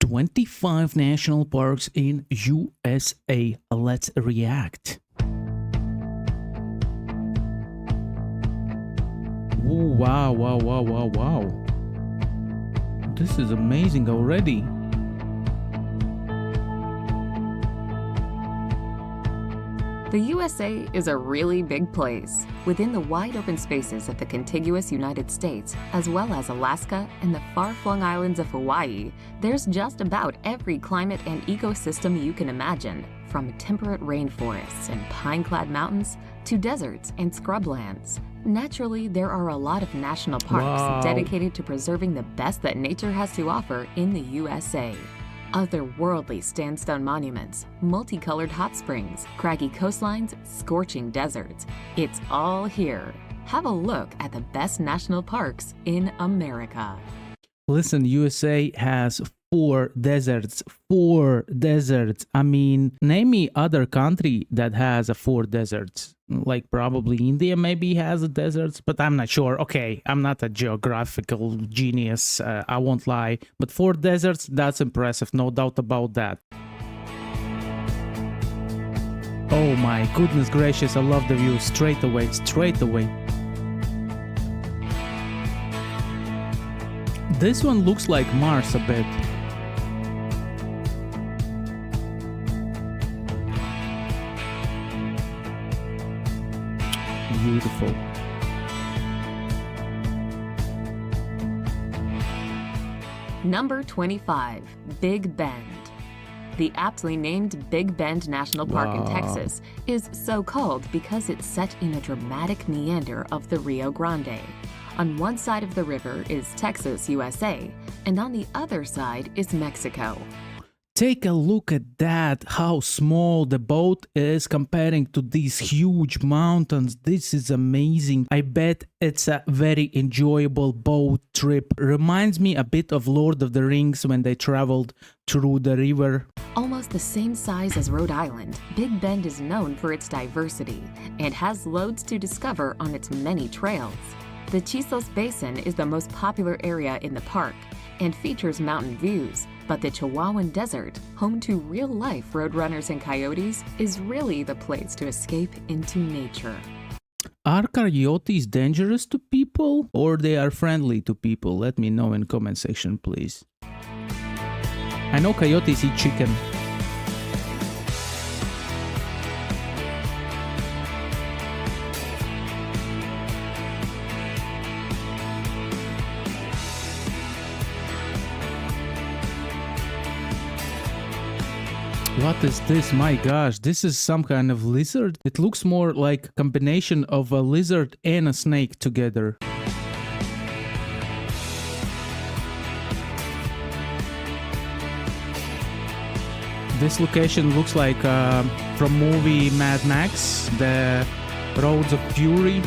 25 national parks in USA. Let's react. Ooh, wow, wow, wow, wow, wow. This is amazing already. The USA is a really big place. Within the wide open spaces of the contiguous United States, as well as Alaska and the far-flung islands of Hawaii, there's just about every climate and ecosystem you can imagine, from temperate rainforests and pine-clad mountains to deserts and scrublands. Naturally, there are a lot of national parks dedicated to preserving the best that nature has to offer in the USA. Otherworldly sandstone monuments, multicolored hot springs, craggy coastlines, scorching deserts. It's all here. Have a look at the best national parks in America. Listen, USA has 4 deserts. 4 deserts. I mean, name me other country that has 4 deserts. Like probably India maybe has deserts, but I'm not sure. Okay, I'm not a geographical genius, I won't lie. But 4 deserts, that's impressive, no doubt about that. Oh my goodness gracious, I love the view. Straight away, straight away. This one looks like Mars a bit. Beautiful. Number 25, Big Bend. The aptly named Big Bend National Park in Texas is so called because it's set in a dramatic meander of the Rio Grande. On one side of the river is Texas, USA, and on the other side is Mexico. Take a look at that, how small the boat is comparing to these huge mountains. This is amazing. I bet it's a very enjoyable boat trip. Reminds me a bit of Lord of the Rings when they traveled through the river. Almost the same size as Rhode Island, Big Bend is known for its diversity and has loads to discover on its many trails. The Chisos Basin is the most popular area in the park and features mountain views, but the Chihuahuan Desert, home to real-life roadrunners and coyotes, is really the place to escape into nature. Are coyotes dangerous to people or they are friendly to people? Let me know in comment section, please. I know coyotes eat chicken. What is this? My gosh, this is some kind of lizard. It looks more like a combination of a lizard and a snake together. This location looks like from movie Mad Max, the Roads of Fury.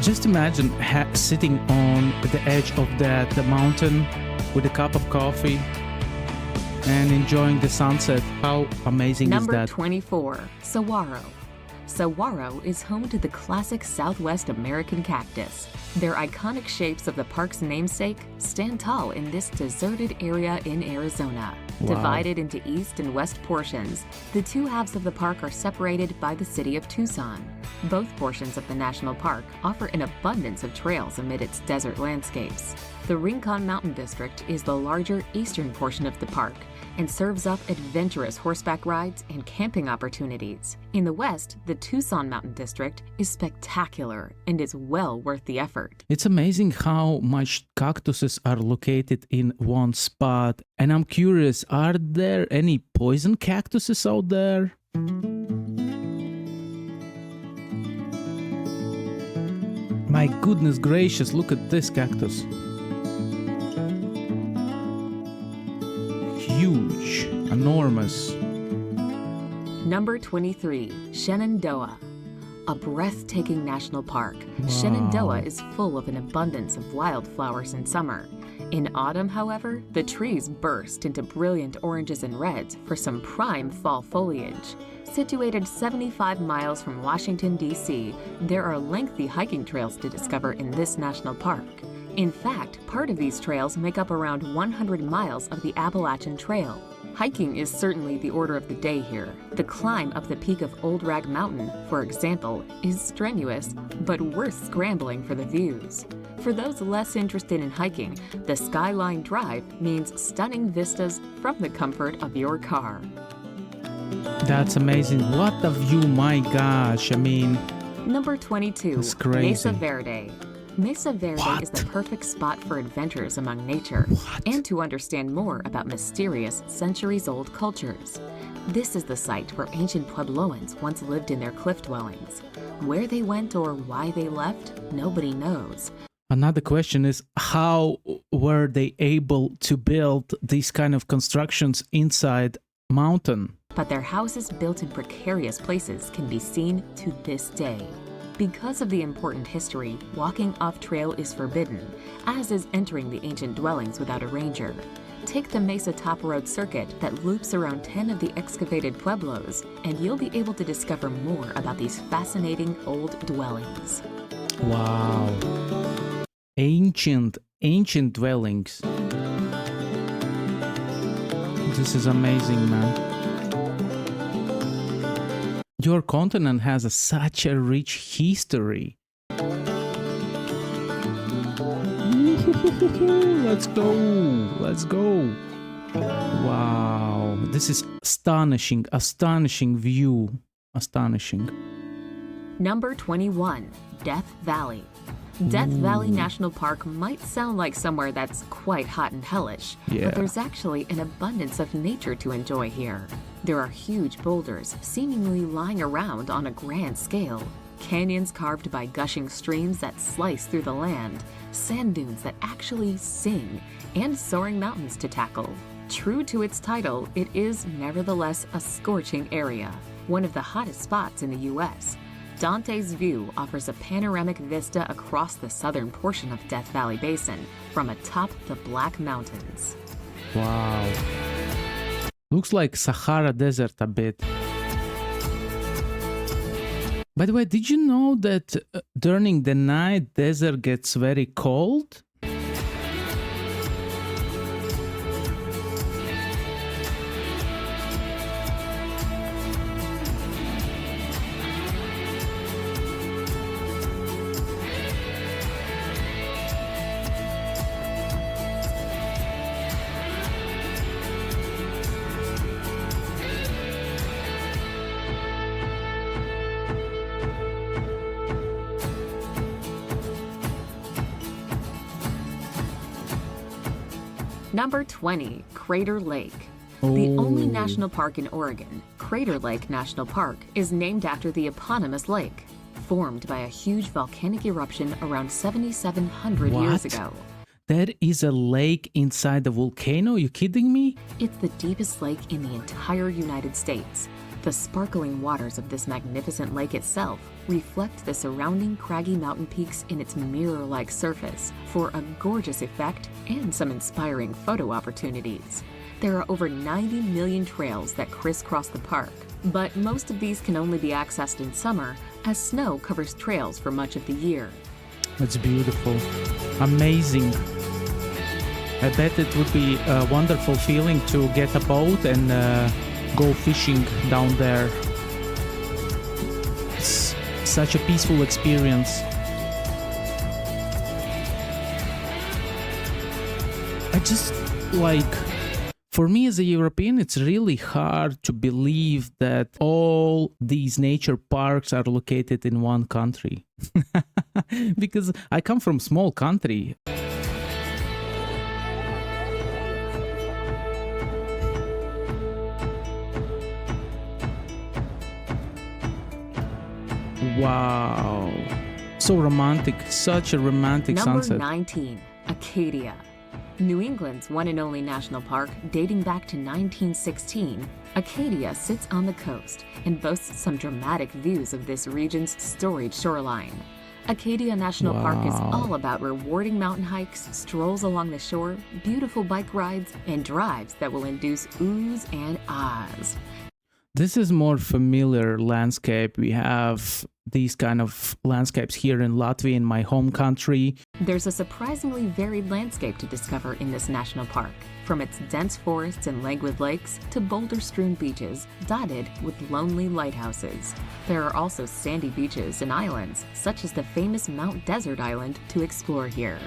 Just imagine sitting on the edge of the mountain with a cup of coffee and enjoying the sunset. How amazing is that? Number 24, Saguaro. Saguaro is home to the classic Southwest American cactus. Their iconic shapes of the park's namesake stand tall in this deserted area in Arizona. Wow. Divided into east and west portions, the two halves of the park are separated by the city of Tucson. Both portions of the national park offer an abundance of trails amid its desert landscapes. The Rincon Mountain District is the larger eastern portion of the park and serves up adventurous horseback rides and camping opportunities. In the west, the Tucson Mountain District is spectacular and is well worth the effort. It's amazing how much cactuses are located in one spot. And I'm curious, are there any poison cactuses out there? My goodness gracious, look at this cactus. Huge, enormous. Number 23, Shenandoah. A breathtaking national park, Shenandoah is full of an abundance of wildflowers in summer. In autumn, however, the trees burst into brilliant oranges and reds for some prime fall foliage. Situated 75 miles from Washington, D.C., there are lengthy hiking trails to discover in this national park. In fact, part of these trails make up around 100 miles of the Appalachian Trail. Hiking is certainly the order of the day here. The climb up the peak of Old Rag Mountain, for example, is strenuous, but worth scrambling for the views. For those less interested in hiking, the Skyline Drive means stunning vistas from the comfort of your car. That's amazing. What a view, my gosh. I mean, Number 22, it's crazy. Mesa Verde. Mesa Verde is the perfect spot for adventures among nature and to understand more about mysterious centuries-old cultures. This is the site where ancient Puebloans once lived in their cliff dwellings. Where they went or why they left, nobody knows. Another question is, how were they able to build these kind of constructions inside mountain? But their houses built in precarious places can be seen to this day. Because of the important history, walking off-trail is forbidden, as is entering the ancient dwellings without a ranger. Take the Mesa Top Road circuit that loops around 10 of the excavated pueblos, and you'll be able to discover more about these fascinating old dwellings. Wow. Ancient dwellings. This is amazing, man. Your continent has such a rich history. Let's go. Wow, this is astonishing view. Astonishing. Number 21, Death Valley. Death Valley National Park might sound like somewhere that's quite hot and hellish, Yeah. but there's actually an abundance of nature to enjoy here. There are huge boulders seemingly lying around on a grand scale, canyons carved by gushing streams that slice through the land, sand dunes that actually sing, and soaring mountains to tackle. True to its title, it is nevertheless a scorching area, one of the hottest spots in the U.S. Dante's View offers a panoramic vista across the southern portion of Death Valley Basin from atop the Black Mountains. Wow. Looks like Sahara Desert a bit. By the way, did you know that during the night desert gets very cold? Number 20, Crater Lake. The only national park in Oregon, Crater Lake National Park, is named after the eponymous lake, formed by a huge volcanic eruption around 7,700 years ago. There is a lake inside the volcano? You kidding me? It's the deepest lake in the entire United States. The sparkling waters of this magnificent lake itself reflect the surrounding craggy mountain peaks in its mirror-like surface for a gorgeous effect and some inspiring photo opportunities. There are over 90 million trails that crisscross the park, but most of these can only be accessed in summer as snow covers trails for much of the year. That's beautiful. Amazing. I bet it would be a wonderful feeling to get a boat and go fishing down there. It's such a peaceful experience. I just for me as a European, it's really hard to believe that all these nature parks are located in one country. Because I come from a small country. Wow. So romantic. Such a romantic sunset. Number 19, Acadia. New England's one and only national park, dating back to 1916, Acadia sits on the coast and boasts some dramatic views of this region's storied shoreline. Acadia National Park is Wow. all about rewarding mountain hikes, strolls along the shore, beautiful bike rides, and drives that will induce oohs and ahs. This is more familiar landscape. We have these kind of landscapes here in Latvia, in my home country. There's a surprisingly varied landscape to discover in this national park, from its dense forests and languid lakes to boulder-strewn beaches dotted with lonely lighthouses. There are also sandy beaches and islands, such as the famous Mount Desert Island, to explore here.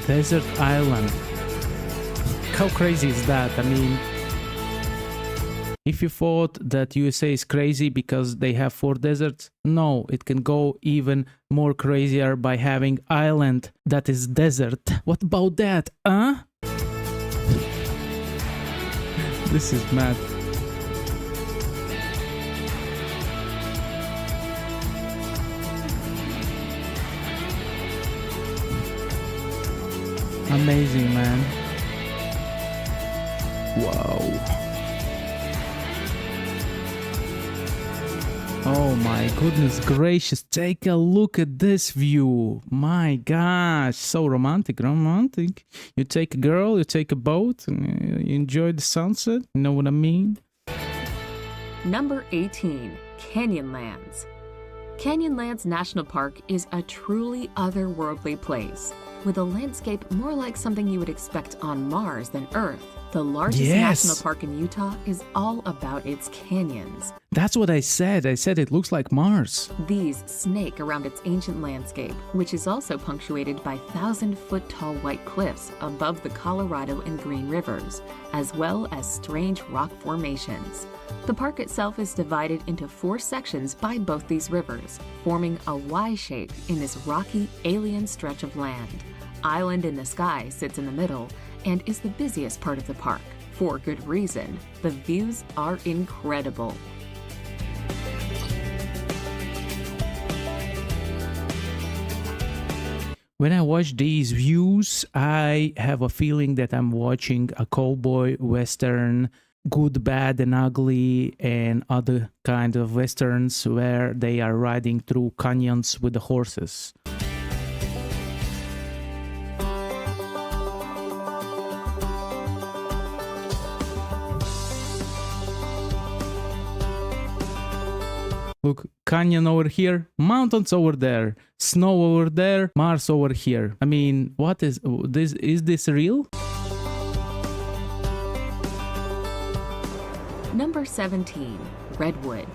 Desert Island. How crazy is that? I mean, if you thought that USA is crazy because they have 4 deserts, no, it can go even more crazier by having island that is desert. What about that, huh? This is mad. Amazing, man. Wow. Oh my goodness gracious, take a look at this view. My gosh, so romantic. You take a girl, you take a boat, and you enjoy the sunset. You know what I mean? Number 18, Canyonlands. Canyonlands National Park is a truly otherworldly place, with a landscape more like something you would expect on Mars than Earth. The largest Yes. national park in Utah is all about its canyons. That's what I said. I said it looks like Mars. These snake around its ancient landscape, which is also punctuated by 1,000-foot-tall white cliffs above the Colorado and Green Rivers, as well as strange rock formations. The park itself is divided into 4 sections by both these rivers, forming a Y shape in this rocky, alien stretch of land. Island in the Sky sits in the middle and is the busiest part of the park. For good reason. The views are incredible. When I watch these views, I have a feeling that I'm watching a cowboy western, Good, Bad, and Ugly, and other kind of westerns where they are riding through canyons with the horses. Look, canyon over here, mountains over there, snow over there, Mars over here. I mean, what is this? Is this real? Number 17, Redwood.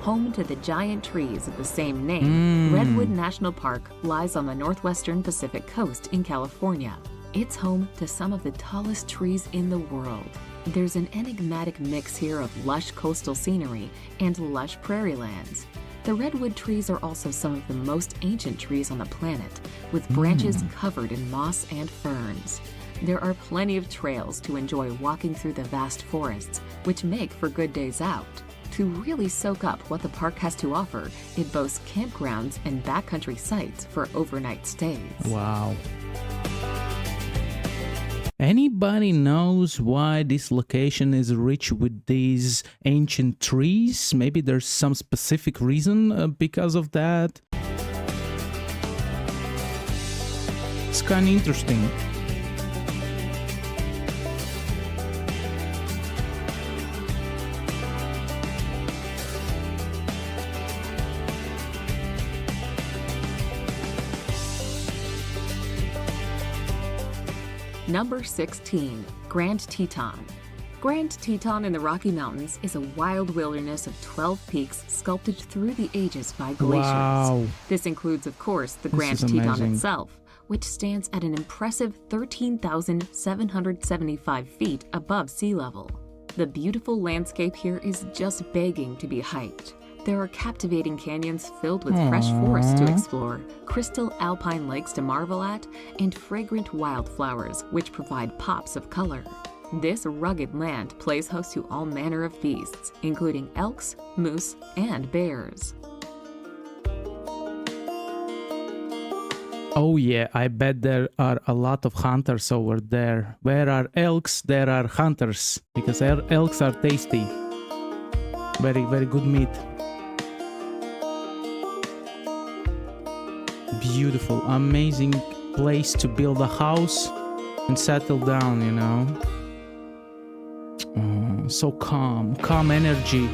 Home to the giant trees of the same name, Redwood National Park lies on the northwestern Pacific coast in California. It's home to some of the tallest trees in the world. There's an enigmatic mix here of lush coastal scenery and lush prairie lands. The redwood trees are also some of the most ancient trees on the planet, with branches covered in moss and ferns. There are plenty of trails to enjoy walking through the vast forests, which make for good days out. To really soak up what the park has to offer, it boasts campgrounds and backcountry sites for overnight stays. Wow. Anybody knows why this location is rich with these ancient trees? Maybe there's some specific reason because of that. It's kind of interesting. Number 16, Grand Teton. Grand Teton in the Rocky Mountains is a wild wilderness of 12 peaks sculpted through the ages by glaciers. Wow. This includes, of course, the This Grand is Teton amazing. itself, which stands at an impressive 13,775 feet above sea level. The beautiful landscape here is just begging to be hiked. There are captivating canyons filled with fresh forests to explore, crystal alpine lakes to marvel at, and fragrant wildflowers which provide pops of color. This rugged land plays host to all manner of beasts, including elks, moose, and bears. Oh yeah, I bet there are a lot of hunters over there. Where are elks, there are hunters, because elks are tasty. Very, very good meat. beautiful, amazing place to build a house and settle down, you know. Oh, so calm energy.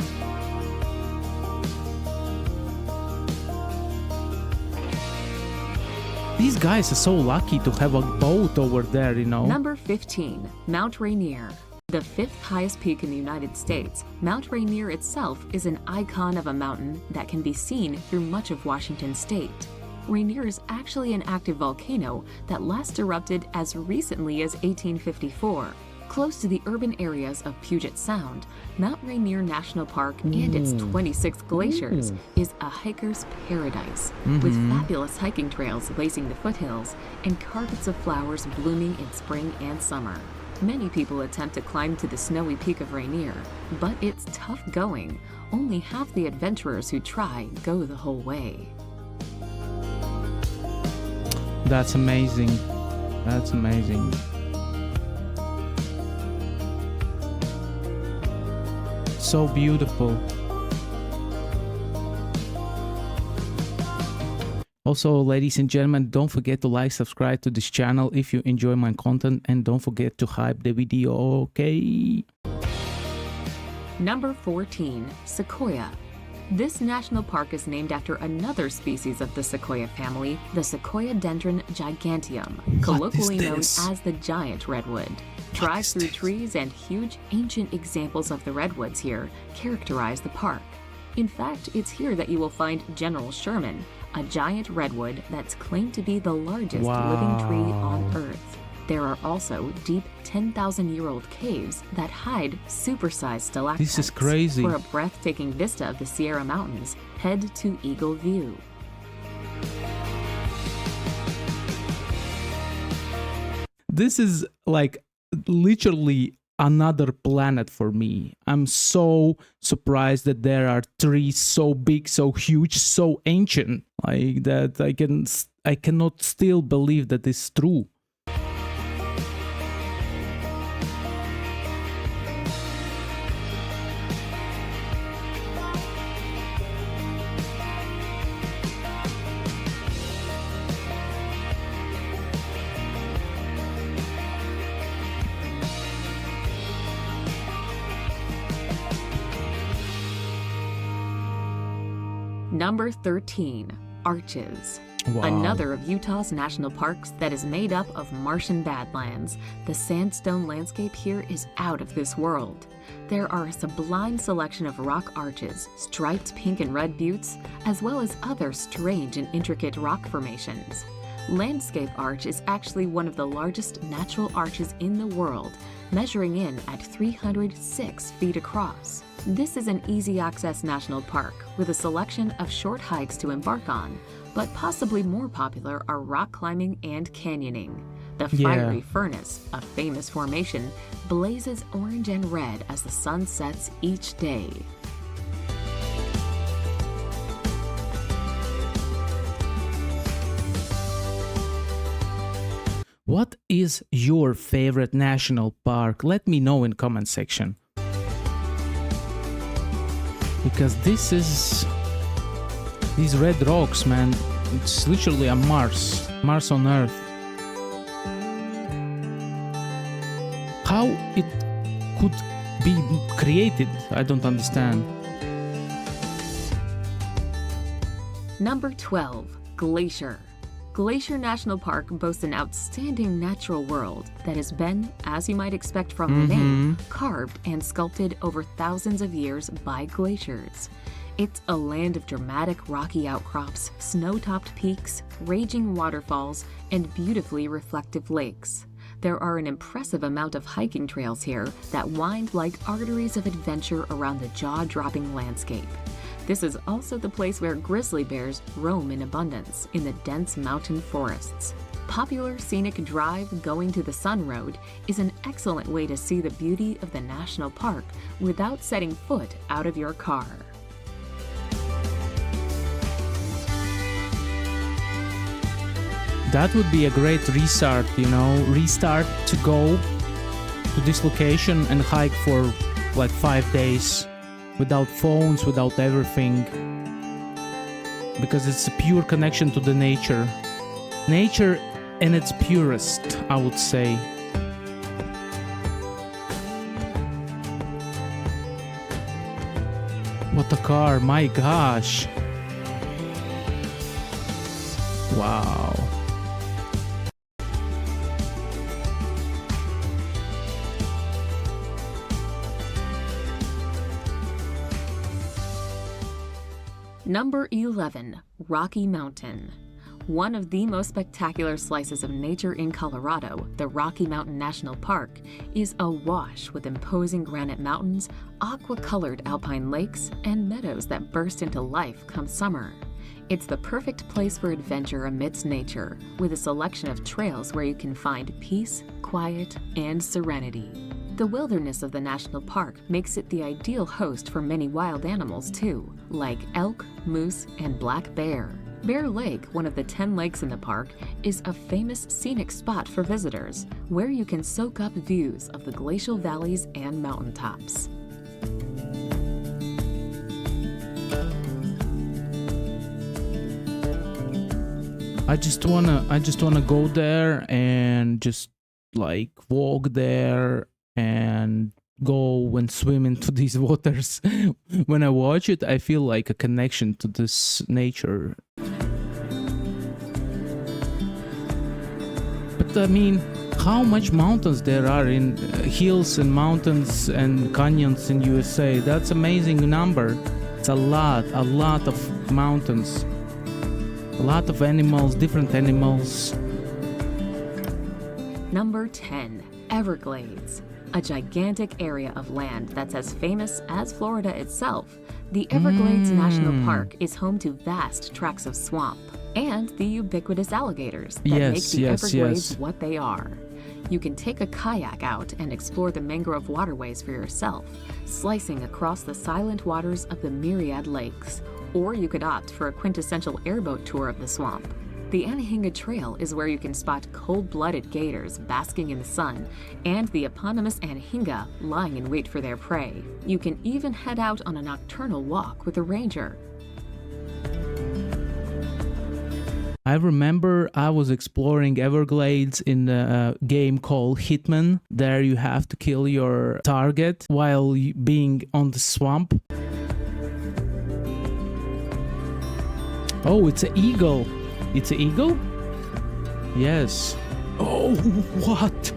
These guys are so lucky to have a boat over there, you know. Number 15, Mount Rainier. The fifth highest peak in the United States, Mount Rainier itself is an icon of a mountain that can be seen through much of Washington state. Rainier is actually an active volcano that last erupted as recently as 1854. Close to the urban areas of Puget Sound, Mount Rainier National Park and its 26 glaciers is a hiker's paradise, with fabulous hiking trails lacing the foothills and carpets of flowers blooming in spring and summer. Many people attempt to climb to the snowy peak of Rainier, but it's tough going. Only half the adventurers who try go the whole way. That's amazing. That's amazing. So beautiful. Also, ladies and gentlemen, don't forget to like, subscribe to this channel if you enjoy my content, and don't forget to hype the video, okay? Number 14, Sequoia. This national park is named after another species of the sequoia family, the Sequoiadendron giganteum, colloquially known as the giant redwood. Drive-through trees and huge ancient examples of the redwoods here characterize the park. In fact, it's here that you will find General Sherman, a giant redwood that's claimed to be the largest living tree on Earth. There are also deep 10,000-year-old caves that hide supersized stalactites. This is crazy. For a breathtaking vista of the Sierra Mountains, head to Eagle View. This is like literally another planet for me. I'm so surprised that there are trees so big, so huge, so ancient, like that. I cannot still believe that it's true. Number 13, Arches. Wow. Another of Utah's national parks that is made up of Martian badlands. The sandstone landscape here is out of this world. There are a sublime selection of rock arches, striped pink and red buttes, as well as other strange and intricate rock formations. Landscape Arch is actually one of the largest natural arches in the world, measuring in at 306 feet across. This is an easy-access national park with a selection of short hikes to embark on, but possibly more popular are rock climbing and canyoning. The Fiery Furnace, a famous formation, blazes orange and red as the sun sets each day. What is your favorite national park? Let me know in comment section. Because these red rocks, man, it's literally a Mars on Earth. How it could be created, I don't understand. Number 12, Glacier. Glacier National Park boasts an outstanding natural world that has been, as you might expect from the name, carved and sculpted over thousands of years by glaciers. It's a land of dramatic rocky outcrops, snow-topped peaks, raging waterfalls, and beautifully reflective lakes. There are an impressive amount of hiking trails here that wind like arteries of adventure around the jaw-dropping landscape. This is also the place where grizzly bears roam in abundance in the dense mountain forests. Popular scenic drive going to the Sun Road is an excellent way to see the beauty of the national park without setting foot out of your car. That would be a great restart, you know, to go to this location and hike for like 5 days without phones, without everything. because it's a pure connection to the nature. Nature in its purest, I would say. What a car, my gosh. Wow. Number 11, Rocky Mountain. One of the most spectacular slices of nature in Colorado, the Rocky Mountain National Park, is awash with imposing granite mountains, aqua-colored alpine lakes, and meadows that burst into life come summer. It's the perfect place for adventure amidst nature, with a selection of trails where you can find peace, quiet, and serenity. The wilderness of the national park makes it the ideal host for many wild animals too, like elk, moose, and black bear. Bear Lake, one of the 10 lakes in the park, is a famous scenic spot for visitors, where you can soak up views of the glacial valleys and mountaintops. I just wanna go there and just like walk there and go and swim into these waters. When I watch it, I feel like a connection to this nature. But I mean, how much mountains there are in hills and mountains and canyons in USA? That's amazing number. It's a lot of mountains. A lot of animals, different animals. Number 10, Everglades. A gigantic area of land that's as famous as Florida itself. The Everglades National Park is home to vast tracts of swamp and the ubiquitous alligators that make the Everglades what they are. You can take a kayak out and explore the mangrove waterways for yourself, slicing across the silent waters of the myriad lakes. Or you could opt for a quintessential airboat tour of the swamp. The Anahinga Trail is where you can spot cold-blooded gators basking in the sun and the eponymous Anahinga lying in wait for their prey. You can even head out on a nocturnal walk with a ranger. I remember I was exploring Everglades in a game called Hitman. There you have to kill your target while being on the swamp. Oh, it's an eagle. It's an eagle? Yes. Oh, what?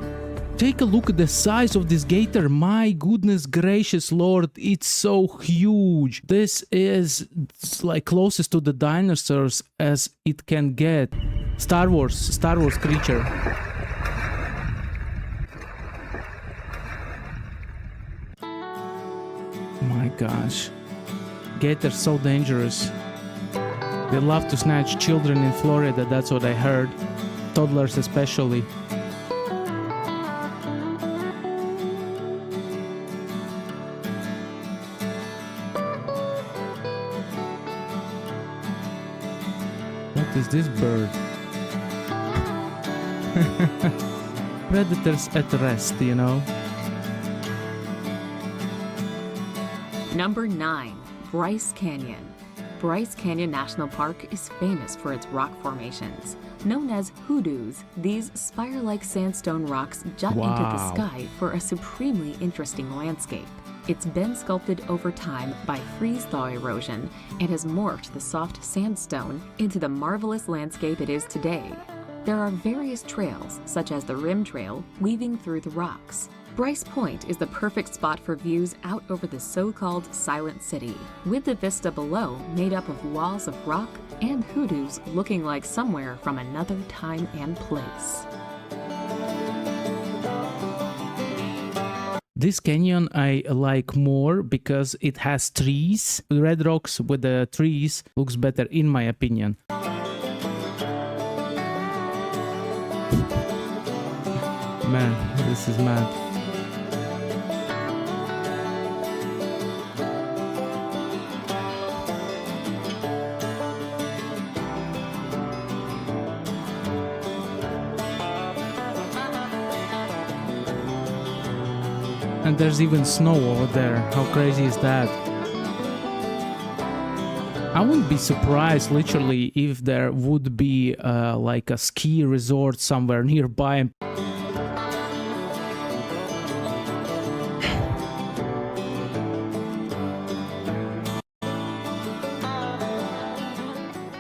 Take a look at the size of this gator. My goodness gracious Lord, it's so huge. This is like closest to the dinosaurs as it can get. Star Wars creature. My gosh. Gators so dangerous. They love to snatch children in Florida, that's what I heard. Toddlers especially. What is this bird? Predators at rest, you know? Number 9, Bryce Canyon. Bryce Canyon National Park is famous for its rock formations. Known as hoodoos, these spire-like sandstone rocks jut into the sky for a supremely interesting landscape. It's been sculpted over time by freeze-thaw erosion and has morphed the soft sandstone into the marvelous landscape it is today. There are various trails, such as the Rim Trail, weaving through the rocks. Bryce Point is the perfect spot for views out over the so-called Silent City, with the vista below made up of walls of rock and hoodoos looking like somewhere from another time and place. This canyon I like more because it has trees. Red rocks with the trees looks better in my opinion. Man, this is mad. And there's even snow over there. How crazy is that? I wouldn't be surprised, literally, if there would be like a ski resort somewhere nearby.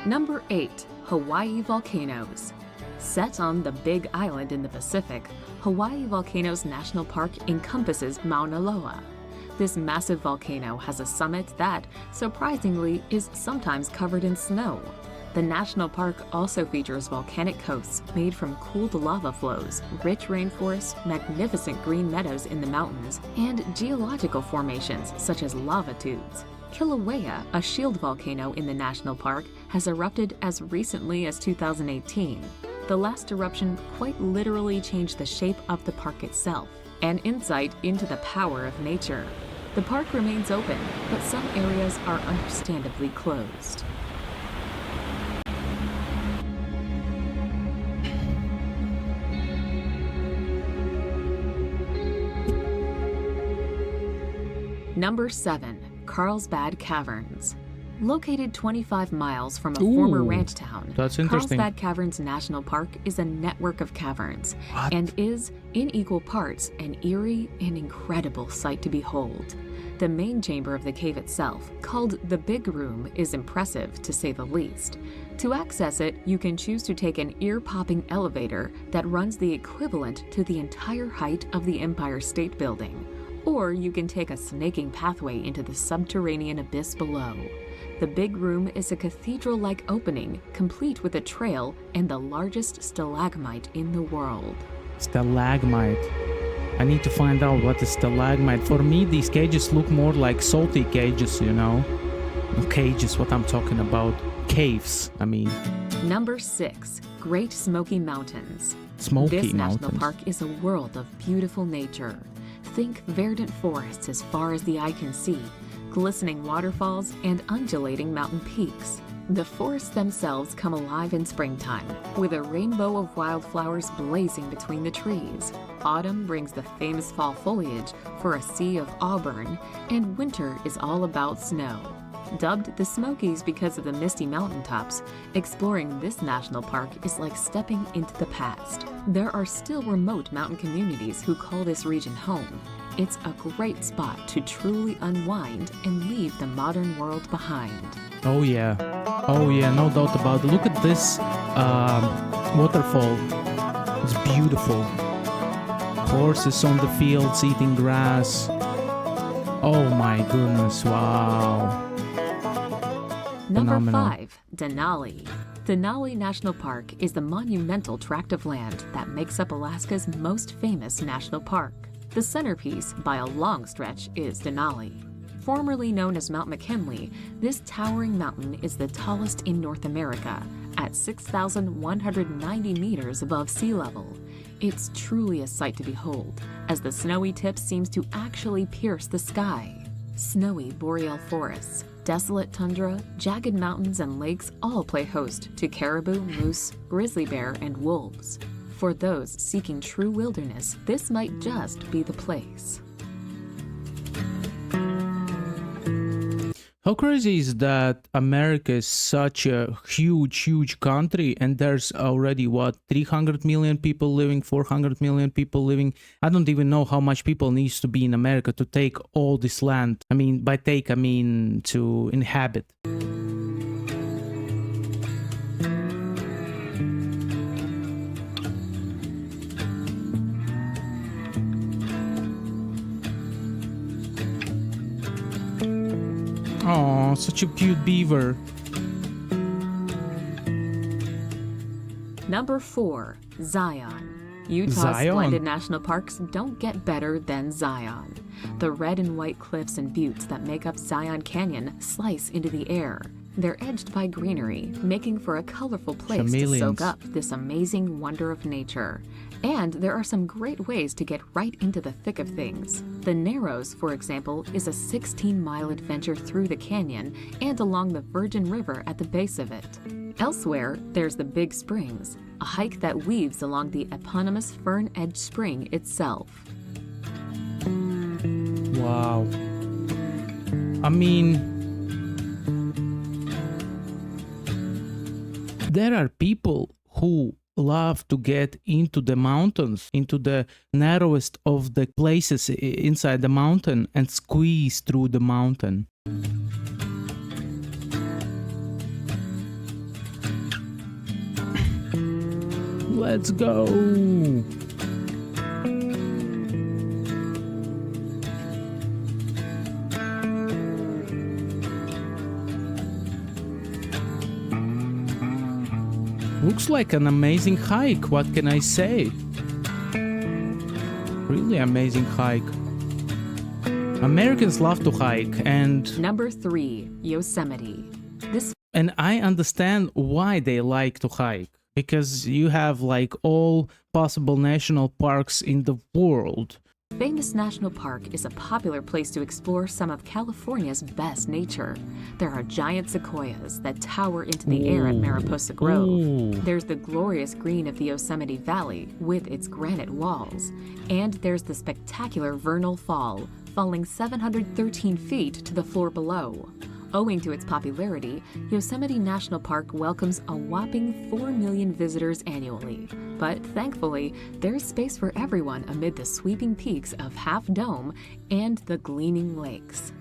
Number 8. Hawaii volcanoes. Set on the Big Island in the Pacific, Hawaii Volcanoes National Park encompasses Mauna Loa. This massive volcano has a summit that, surprisingly, is sometimes covered in snow. The national park also features volcanic coasts made from cooled lava flows, rich rainforests, magnificent green meadows in the mountains, and geological formations such as lava tubes. Kilauea, a shield volcano in the national park, has erupted as recently as 2018. The last eruption quite literally changed the shape of the park itself, an insight into the power of nature. The park remains open, but some areas are understandably closed. Number 7. Carlsbad Caverns. Located 25 miles from a former ranch town, that's interesting. Carlsbad Caverns National Park is a network of caverns and is, in equal parts, an eerie and incredible sight to behold. The main chamber of the cave itself, called the Big Room, is impressive to say the least. To access it, you can choose to take an ear-popping elevator that runs the equivalent to the entire height of the Empire State Building, or you can take a snaking pathway into the subterranean abyss below. The Big Room is a cathedral-like opening, complete with a trail and the largest stalagmite in the world. Stalagmite. I need to find out what is stalagmite. For me, these cages look more like salty cages, you know? Cages, what I'm talking about. Caves, I mean. Number 6. Great Smoky Mountains. Smoky This Mountains. national park is a world of beautiful nature. Think verdant forests as far as the eye can see, glistening waterfalls, and undulating mountain peaks. The forests themselves come alive in springtime, with a rainbow of wildflowers blazing between the trees. Autumn brings the famous fall foliage for a sea of auburn, and winter is all about snow. Dubbed the Smokies because of the misty mountaintops, exploring this national park is like stepping into the past. There are still remote mountain communities who call this region home. It's a great spot to truly unwind and leave the modern world behind. Oh yeah, no doubt about it. Look at this waterfall. It's beautiful. Horses on the fields eating grass. Oh my goodness, wow. Number Phenomenal. 5. Denali. Denali National Park is the monumental tract of land that makes up Alaska's most famous national park. The centerpiece, by a long stretch, is Denali. Formerly known as Mount McKinley, this towering mountain is the tallest in North America, at 6,190 meters above sea level. It's truly a sight to behold, as the snowy tip seems to actually pierce the sky. Snowy boreal forests, desolate tundra, jagged mountains, and lakes all play host to caribou, moose, grizzly bear, and wolves. For those seeking true wilderness, this might just be the place. How crazy is that America is such a huge country, and there's already, 300 million people living, 400 million people living? I don't even know how much people needs to be in America to take all this land. I mean, by take, I mean to inhabit. Oh, such a cute beaver. Number 4. Zion. Utah's Zion? splendid national parks don't get better than Zion. The red and white cliffs and buttes that make up Zion Canyon slice into the air. They're edged by greenery, making for a colorful place to Chameleons. soak up this amazing wonder of nature. And there are some great ways to get right into the thick of things. The Narrows, for example, is a 16-mile adventure through the canyon and along the Virgin River at the base of it. Elsewhere, there's the Big Springs, a hike that weaves along the eponymous Fern Edge Spring itself. Wow. I mean, there are people who love to get into the mountains, into the narrowest of the places inside the mountain and squeeze through the mountain. Let's go! Looks like an amazing hike, what can I say? Really amazing hike. Americans love to hike, and Number 3, Yosemite. and I understand why they like to hike, because you have like all possible national parks in the world. Famous National Park is a popular place to explore some of California's best nature. There are giant sequoias that tower into the air at Mariposa Grove. Ooh. There's the glorious green of the Yosemite Valley with its granite walls. And there's the spectacular Vernal Fall, falling 713 feet to the floor below. Owing to its popularity, Yosemite National Park welcomes a whopping 4 million visitors annually. But thankfully, there's space for everyone amid the sweeping peaks of Half Dome and the gleaming lakes.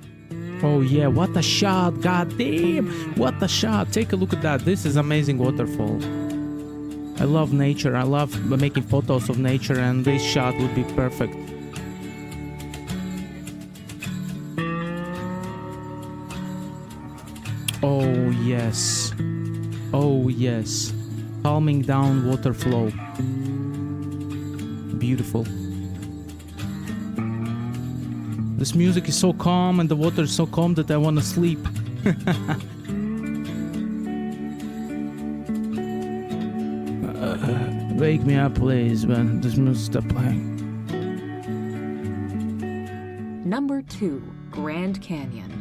Oh yeah, what a shot, goddamn! What a shot! Take a look at that. This is amazing waterfall. I love nature. I love making photos of nature, and this shot would be perfect. Oh yes. Oh yes. Calming down water flow. Beautiful. This music is so calm and the water is so calm that I want to sleep. Wake me up please when this music stops playing. Number 2, Grand Canyon.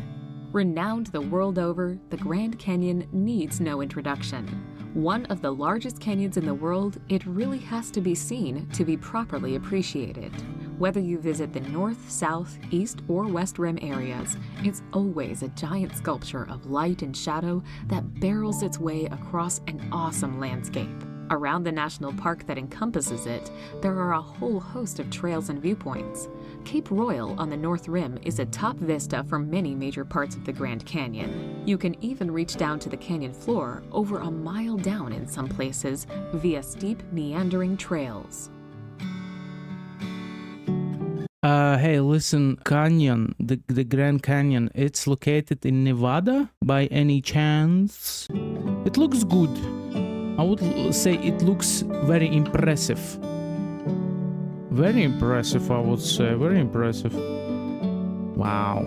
Renowned the world over, the Grand Canyon needs no introduction. One of the largest canyons in the world, it really has to be seen to be properly appreciated. Whether you visit the north, south, east, or west rim areas, it's always a giant sculpture of light and shadow that barrels its way across an awesome landscape. Around the national park that encompasses it, there are a whole host of trails and viewpoints. Cape Royal on the North Rim is a top vista for many major parts of the Grand Canyon. You can even reach down to the canyon floor over a mile down in some places via steep, meandering trails. Hey, listen, Canyon, the Grand Canyon, it's located in Nevada by any chance? It looks good. I would say it looks very impressive. Very impressive, I would say. Very impressive. Wow.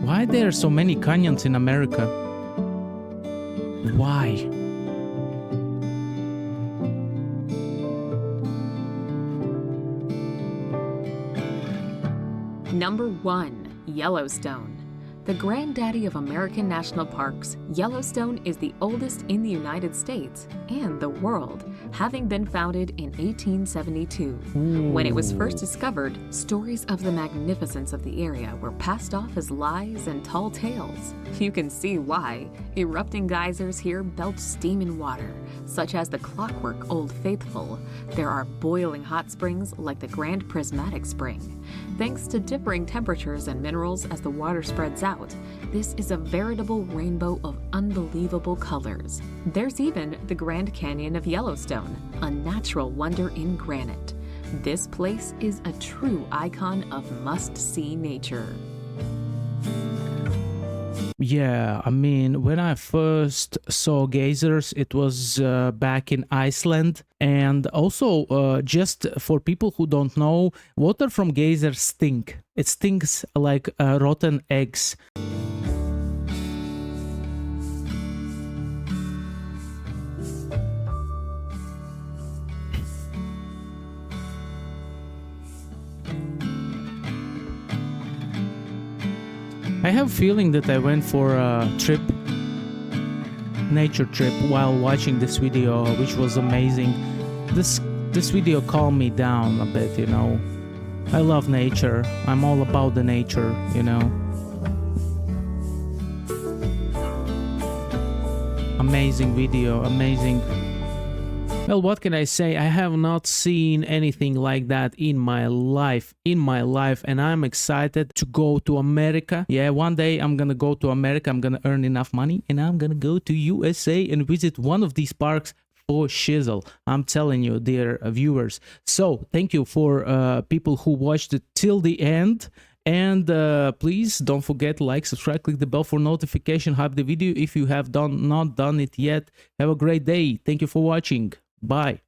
Why there are so many canyons in America? Why? Number 1, Yellowstone. The granddaddy of American national parks, Yellowstone is the oldest in the United States and the world, having been founded in 1872. When it was first discovered, stories of the magnificence of the area were passed off as lies and tall tales. You can see why. Erupting geysers here belch steam and water, such as the clockwork Old Faithful. There are boiling hot springs like the Grand Prismatic Spring. Thanks to differing temperatures and minerals as the water spreads out, this is a veritable rainbow of unbelievable colors. There's even the Grand Canyon of Yellowstone, a natural wonder in granite. This place is a true icon of must-see nature. Yeah, I mean, when I first saw geysers, it was back in Iceland. And also, just for people who don't know, water from geysers stink. It stinks like rotten eggs. I have a feeling that I went for a nature trip while watching this video, which was amazing. This video calmed me down a bit, you know. I love nature. I'm all about the nature, you know. Amazing video, amazing. Well, what can I say? I have not seen anything like that in my life, and I'm excited to go to America. Yeah, one day I'm gonna go to America, I'm gonna earn enough money, and I'm gonna go to USA and visit one of these parks for shizzle. I'm telling you, dear viewers. So, thank you for people who watched it till the end. And please don't forget, like, subscribe, click the bell for notification, hype the video if you have not done it yet. Have a great day. Thank you for watching. Bye.